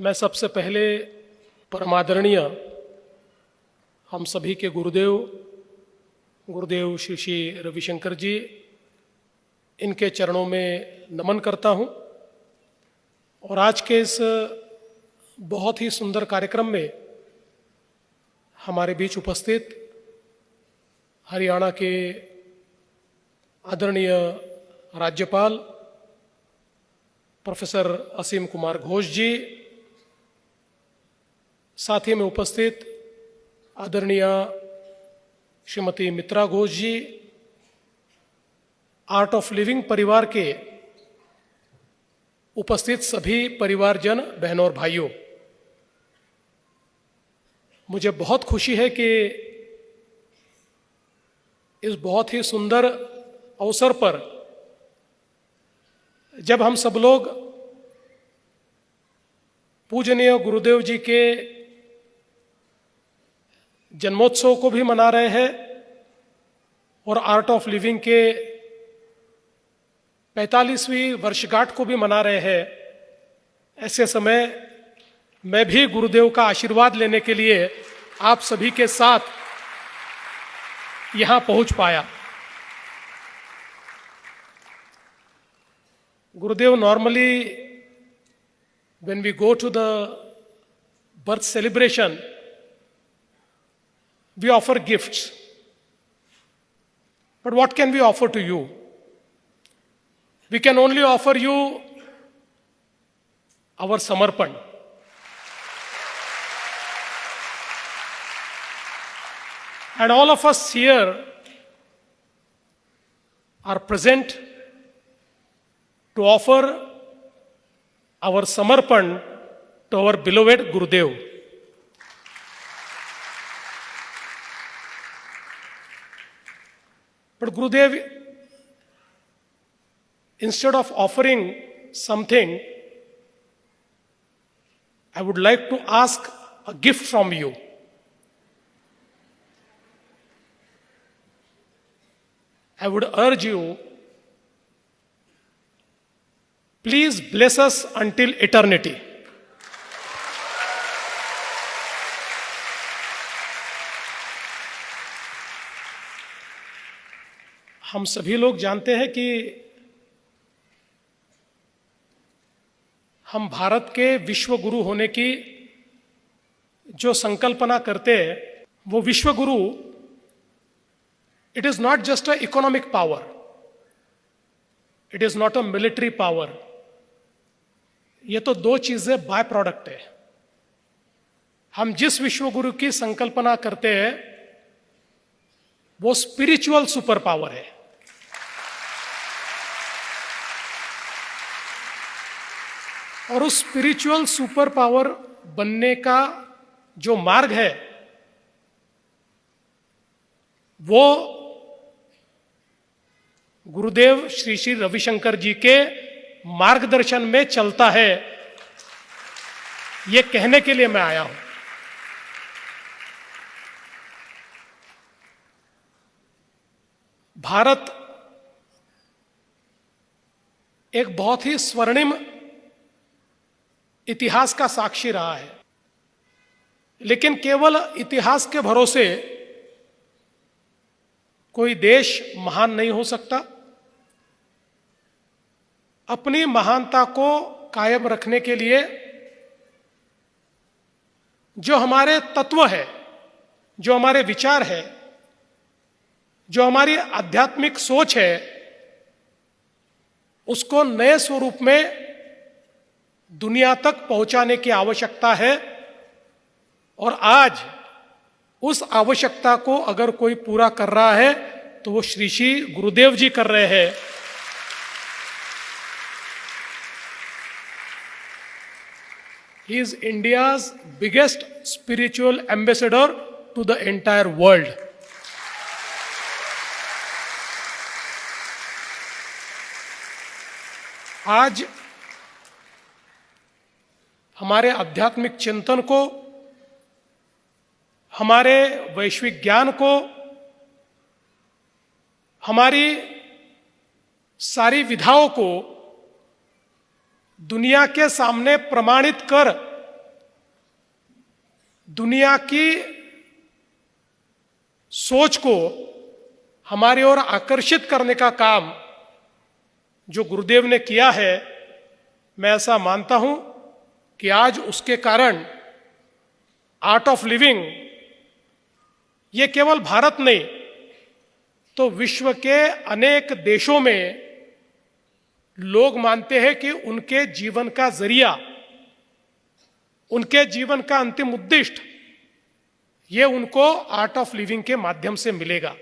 मैं सबसे पहले परमादरणीय हम सभी के गुरुदेव श्री श्री रविशंकर जी, इनके चरणों में नमन करता हूं। और आज के इस बहुत ही सुंदर कार्यक्रम में हमारे बीच उपस्थित हरियाणा के आदरणीय राज्यपाल प्रोफेसर असीम कुमार घोष जी, साथ ही में उपस्थित आदरणीय श्रीमती मित्रा घोष जी, आर्ट ऑफ लिविंग परिवार के उपस्थित सभी परिवारजन, बहनों और भाइयों, मुझे बहुत खुशी है कि इस बहुत ही सुंदर अवसर पर जब हम सब लोग पूजनीय गुरुदेव जी के जन्मोत्सव को भी मना रहे हैं और आर्ट ऑफ लिविंग के 45वीं वर्षगांठ को भी मना रहे हैं, ऐसे समय मैं भी गुरुदेव का आशीर्वाद लेने के लिए आप सभी के साथ यहां पहुंच पाया। Gurudev, normally when we go to the birth celebration, we offer gifts. But what can we offer to you? We can only offer you our samarpan. And all of us here are present to offer our samarpan to our beloved Gurudev. But Gurudev, instead of offering something, I would like to ask a gift from you. I would urge you, please bless us until eternity. हम सभी लोग जानते हैं कि हम भारत के विश्व गुरु होने की जो संकल्पना करते हैं, वो विश्व गुरु, it is not just an economic power, it is not a military power. ये तो दो चीजें बाय प्रोडक्ट है। हम जिस विश्व गुरु की संकल्पना करते हैं वो स्पिरिचुअल सुपर पावर है। और उस स्पिरिचुअल सुपर पावर बनने का जो मार्ग है वो गुरुदेव श्री श्री रविशंकर जी के मार्गदर्शन में चलता है, ये कहने के लिए मैं आया हूं। भारत एक बहुत ही स्वर्णिम इतिहास का साक्षी रहा है, लेकिन केवल इतिहास के भरोसे कोई देश महान नहीं हो सकता। अपनी महानता को कायम रखने के लिए जो हमारे तत्व है, जो हमारे विचार है, जो हमारी आध्यात्मिक सोच है, उसको नए स्वरूप में दुनिया तक पहुंचाने की आवश्यकता है। और आज उस आवश्यकता को अगर कोई पूरा कर रहा है तो वो श्री श्री गुरुदेव जी कर रहे हैं। He is India's biggest spiritual ambassador to the entire world. आज हमारे आध्यात्मिक चिंतन को, हमारे वैश्विक ज्ञान को, हमारी सारी विधाओं को दुनिया के सामने प्रमाणित कर दुनिया की सोच को हमारी ओर आकर्षित करने का काम जो गुरुदेव ने किया है, मैं ऐसा मानता हूं कि आज उसके कारण आर्ट ऑफ लिविंग ये केवल भारत नहीं तो विश्व के अनेक देशों में लोग मानते हैं कि उनके जीवन का जरिया, उनके जीवन का अंतिम उद्दिष्ट ये उनको आर्ट ऑफ लिविंग के माध्यम से मिलेगा।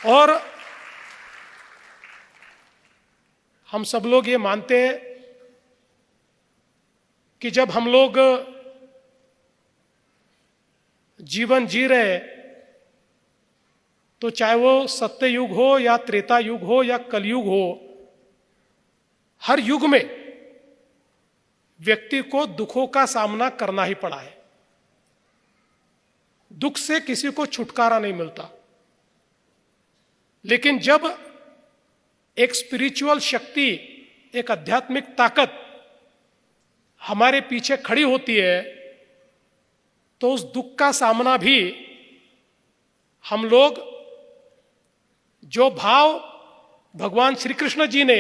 और हम सब लोग ये मानते हैं कि जब हम लोग जीवन जी रहे तो चाहे वो सत्य युग हो या त्रेता युग हो या कलयुग हो, हर युग में व्यक्ति को दुखों का सामना करना ही पड़ा है। दुख से किसी को छुटकारा नहीं मिलता, लेकिन जब एक स्पिरिचुअल शक्ति, एक आध्यात्मिक ताकत हमारे पीछे खड़ी होती है तो उस दुख का सामना भी हम लोग, जो भाव भगवान श्री कृष्ण जी ने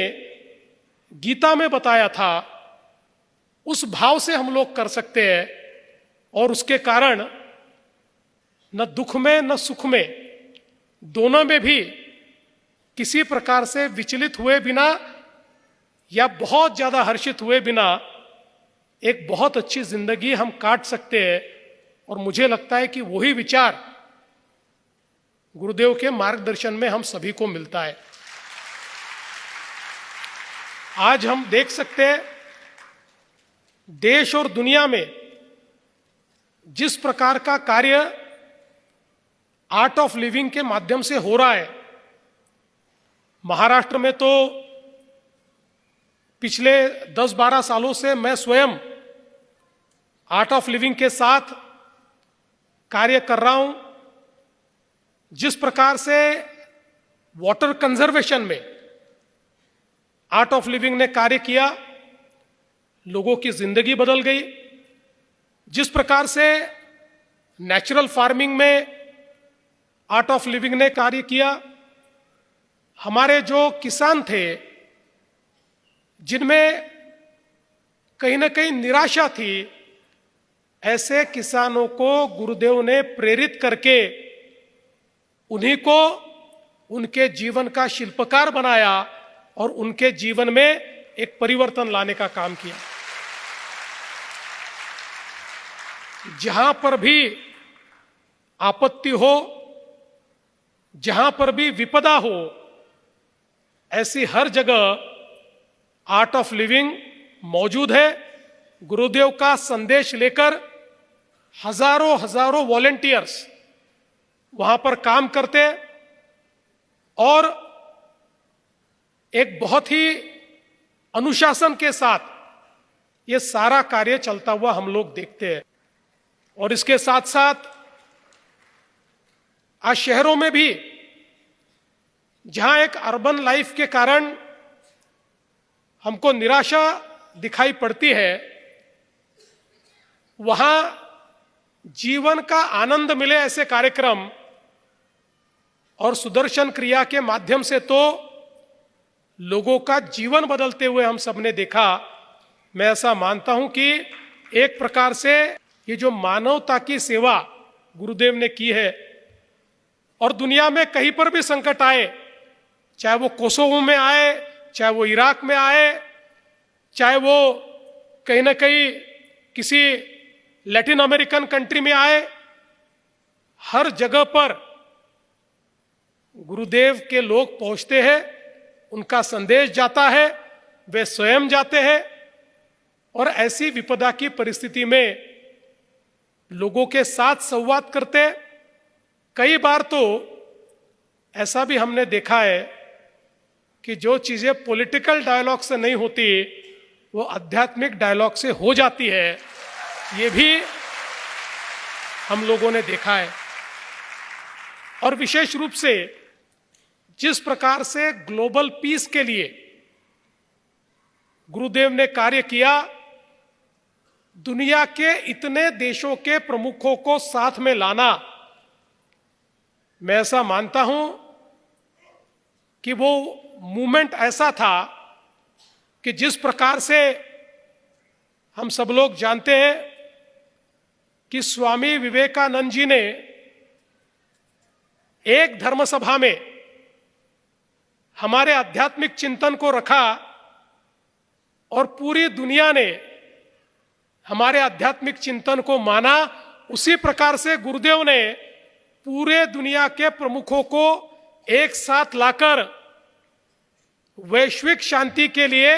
गीता में बताया था, उस भाव से हम लोग कर सकते हैं। और उसके कारण न दुख में न सुख में, दोनों में भी किसी प्रकार से विचलित हुए बिना या बहुत ज्यादा हर्षित हुए बिना एक बहुत अच्छी जिंदगी हम काट सकते हैं। और मुझे लगता है कि वही विचार गुरुदेव के मार्गदर्शन में हम सभी को मिलता है। आज हम देख सकते हैं देश और दुनिया में जिस प्रकार का कार्य आर्ट ऑफ लिविंग के माध्यम से हो रहा है। महाराष्ट्र में तो पिछले 10-12 सालों से मैं स्वयं आर्ट ऑफ लिविंग के साथ कार्य कर रहा हूं। जिस प्रकार से वाटर कंजर्वेशन में आर्ट ऑफ लिविंग ने कार्य किया, लोगों की जिंदगी बदल गई। जिस प्रकार से नेचुरल फार्मिंग में आर्ट ऑफ लिविंग ने कार्य किया, हमारे जो किसान थे जिनमें कहीं ना कहीं निराशा थी, ऐसे किसानों को गुरुदेव ने प्रेरित करके उन्हीं को उनके जीवन का शिल्पकार बनाया और उनके जीवन में एक परिवर्तन लाने का काम किया। जहां पर भी आपत्ति हो, जहां पर भी विपदा हो, ऐसी हर जगह आर्ट ऑफ लिविंग मौजूद है। गुरुदेव का संदेश लेकर हजारों हजारों वॉलेंटियर्स वहां पर काम करते और एक बहुत ही अनुशासन के साथ ये सारा कार्य चलता हुआ हम लोग देखते हैं। और इसके साथ साथ आज शहरों में भी जहां एक अर्बन लाइफ के कारण हमको निराशा दिखाई पड़ती है, वहां जीवन का आनंद मिले ऐसे कार्यक्रम और सुदर्शन क्रिया के माध्यम से तो लोगों का जीवन बदलते हुए हम सबने देखा। मैं ऐसा मानता हूं कि एक प्रकार से ये जो मानवता की सेवा गुरुदेव ने की है, और दुनिया में कहीं पर भी संकट आए, चाहे वो कोसोवो में आए, चाहे वो इराक में आए, चाहे वो कहीं ना कहीं किसी लैटिन अमेरिकन कंट्री में आए, हर जगह पर गुरुदेव के लोग पहुंचते हैं, उनका संदेश जाता है, वे स्वयं जाते हैं और ऐसी विपदा की परिस्थिति में लोगों के साथ संवाद करते। कई बार तो ऐसा भी हमने देखा है कि जो चीजें पॉलिटिकल डायलॉग से नहीं होती वो आध्यात्मिक डायलॉग से हो जाती है, ये भी हम लोगों ने देखा है। और विशेष रूप से जिस प्रकार से ग्लोबल पीस के लिए गुरुदेव ने कार्य किया, दुनिया के इतने देशों के प्रमुखों को साथ में लाना, मैं ऐसा मानता हूं कि वो मूवमेंट ऐसा था कि जिस प्रकार से हम सब लोग जानते हैं कि स्वामी विवेकानंद जी ने एक धर्म सभा में हमारे आध्यात्मिक चिंतन को रखा और पूरी दुनिया ने हमारे आध्यात्मिक चिंतन को माना, उसी प्रकार से गुरुदेव ने पूरे दुनिया के प्रमुखों को एक साथ लाकर वैश्विक शांति के लिए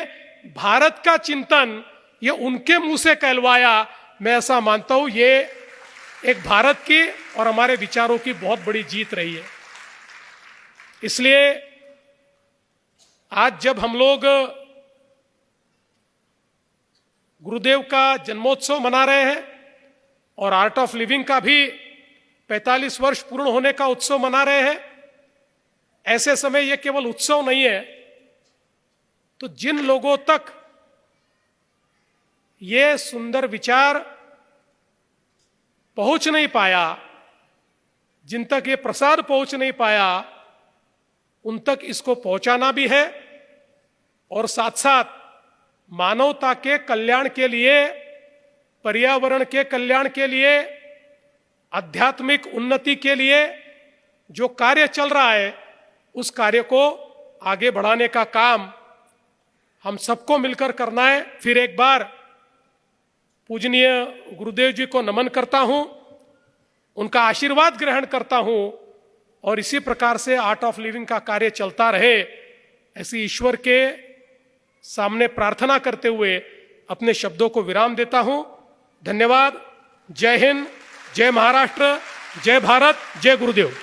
भारत का चिंतन ये उनके मुंह से कहलवाया। मैं ऐसा मानता हूं ये एक भारत की और हमारे विचारों की बहुत बड़ी जीत रही है। इसलिए आज जब हम लोग गुरुदेव का जन्मोत्सव मना रहे हैं और आर्ट ऑफ लिविंग का भी 45 वर्ष पूर्ण होने का उत्सव मना रहे हैं, ऐसे समय यह केवल उत्सव नहीं है, तो जिन लोगों तक ये सुंदर विचार पहुंच नहीं पाया, जिन तक ये प्रसाद पहुंच नहीं पाया, उन तक इसको पहुंचाना भी है और साथ साथ मानवता के कल्याण के लिए, पर्यावरण के कल्याण के लिए, आध्यात्मिक उन्नति के लिए जो कार्य चल रहा है, उस कार्य को आगे बढ़ाने का काम हम सबको मिलकर करना है। फिर एक बार पूजनीय गुरुदेव जी को नमन करता हूं, उनका आशीर्वाद ग्रहण करता हूं और इसी प्रकार से आर्ट ऑफ लिविंग का कार्य चलता रहे, ऐसी ईश्वर के सामने प्रार्थना करते हुए अपने शब्दों को विराम देता हूं। धन्यवाद। जय हिंद, जय महाराष्ट्र, जय भारत, जय गुरुदेव।